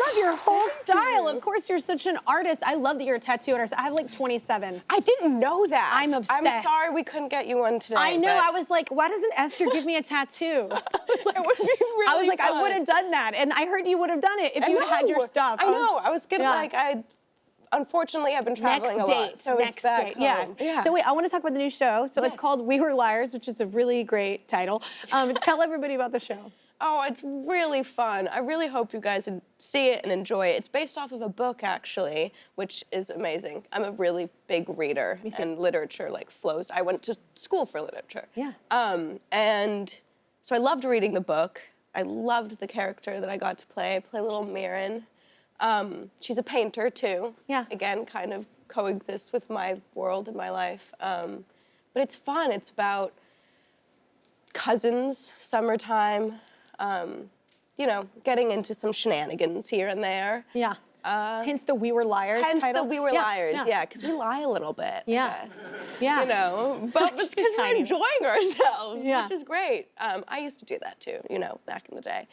love your whole style. Of course, you're such an artist. I love that you're a tattoo artist. I have like 27. I didn't know that. I'm obsessed. I'm sorry we couldn't get you one today. I know. I was like, why doesn't Esther give me a tattoo? It would be really I was like, fun. I would have done that. And I heard you would have done it if you had your stuff. I know. I was gonna unfortunately, I've been traveling a lot, so it's back home. Yes. Yeah. So wait, I want to talk about the new show. So it's called We Were Liars, which is a really great title. Tell everybody about the show. Oh, it's really fun. I really hope you guys see it and enjoy it. It's based off of a book, actually, which is amazing. I'm a really big reader, and literature like flows. I went to school for literature. Yeah. And so I loved reading the book. I loved the character that I got to play. I play little Mirren. She's a painter too. Yeah. Again, kind of coexists with my world and my life. But it's fun. It's about cousins, summertime, you know, getting into some shenanigans here and there. Yeah. Hence the We Were Liars Hence title. the We Were Liars, yeah, because we lie a little bit, I guess. Yeah. You know, but it's because we're enjoying ourselves, which is great. I used to do that too, you know, back in the day.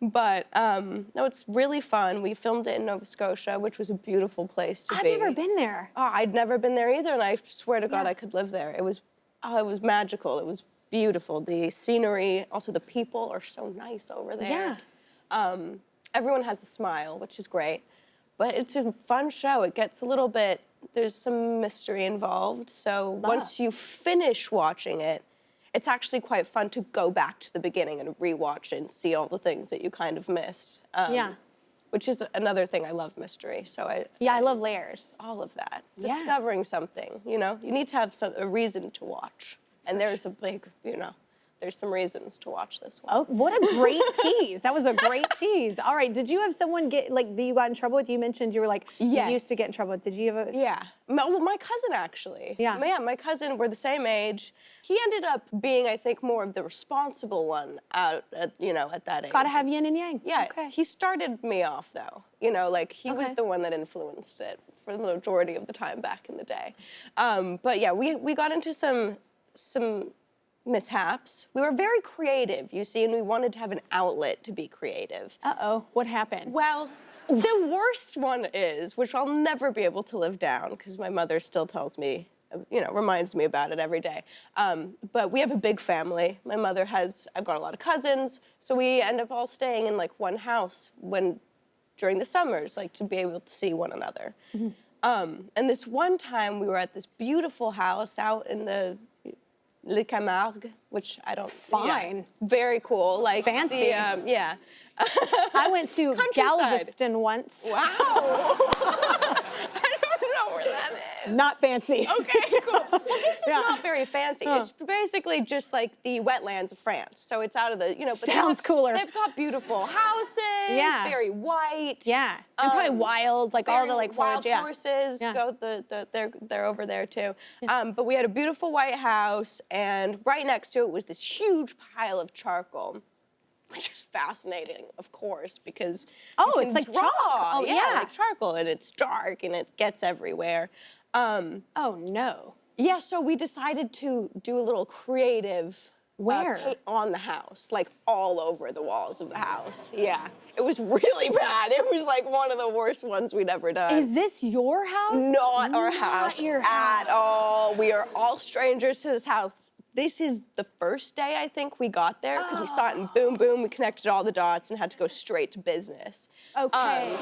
But no, it's really fun. We filmed it in Nova Scotia, which was a beautiful place to be. I've never been there. Oh, I'd never been there either, and I swear to God I could live there. It was magical. It was beautiful. The scenery, also the people are so nice over there. Yeah. Everyone has a smile, which is great. But it's a fun show. It gets a little bit, there's some mystery involved. So once you finish watching it, it's actually quite fun to go back to the beginning and rewatch and see all the things that you kind of missed. Which is another thing. I love mystery. So I love layers. all of that. Discovering something, you know? You need to have a reason to watch. And there's a big, you know, there's some reasons to watch this one. Oh, what a great tease. That was a great tease. All right, did you have someone that you got in trouble with? You mentioned you were like, you used to get in trouble with. Did you have a... Yeah, well, my cousin actually. Yeah. My cousin, we're the same age. He ended up being, I think, more of the responsible one at that age. Gotta have yin and yang. Yeah, Okay. he started me off though. You know, like he was the one that influenced it for the majority of the time back in the day. But yeah, we got into some mishaps. We were very creative, you see, and we wanted to have an outlet to be creative. Uh-oh, what happened? Well, the worst one is, which I'll never be able to live down, because my mother still tells me, you know, reminds me about it every day. But we have a big family. My mother I've got a lot of cousins, so we end up all staying in like one house during the summers, like to be able to see one another. And this one time we were at this beautiful house out in the Le Camargue, which I don't... Fine. Yeah, very cool. Like fancy. Yeah. I went to Galveston once. Wow. I don't know where that is. Not fancy. Okay, cool. Well, this is not very fancy. It's basically just like the wetlands of France. So it's out of the, you know... But sounds cooler. They've got beautiful houses, very white. Yeah, and probably wild, like all the like wild foliage, horses. They're over there too. But we had a beautiful white house, and right next to it was this huge pile of charcoal, which is fascinating, of course, because it's like draw. chalk. Oh yeah, like charcoal, and it's dark and it gets everywhere. Oh no. Yeah, so we decided to do a little creative. Where? Paint on the house, like all over the walls of the house. Yeah, it was really bad. It was like one of the worst ones we'd ever done. Is this your house? Not our house your at all. We are all strangers to this house. This is the first day I think we got there because we saw it and boom, boom, we connected all the dots and had to go straight to business. Okay.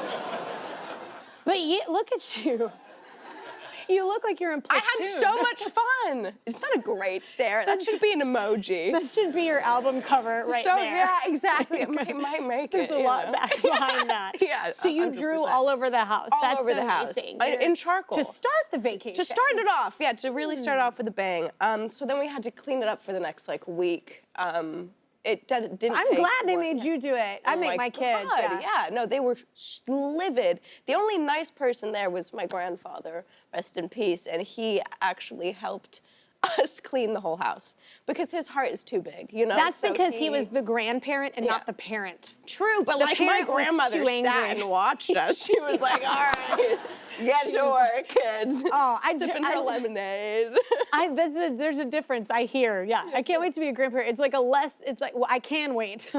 But look at you. You look like you're in Platoon. I had so much fun. Isn't that a great stare? That should be an emoji. That should be your album cover right so, there. Yeah, exactly. It might make There's it. a lot back behind that. Yeah, so you 100%. drew all over the house. All over the house. In charcoal. To start the vacation. To start it off, yeah, to really start off with a bang. So then we had to clean it up for the next like week. It didn't I'm glad they made you do it. I make my kids. Yeah, no, they were livid. The only nice person there was my grandfather, rest in peace, and he actually helped us clean the whole house because his heart is too big, you know? That's so because he was the grandparent and not the parent. True, but the like my grandmother sat and watched us. She was like, all right, get to work, kids. Oh, sipping her lemonade. There's a difference, I hear, yeah. I can't wait to be a grandparent. It's like well, I can wait.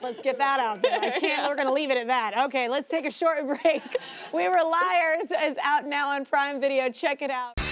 Let's get that out there. I can't, we're gonna leave it at that. Okay, let's take a short break. We Were Liars is out now on Prime Video. Check it out.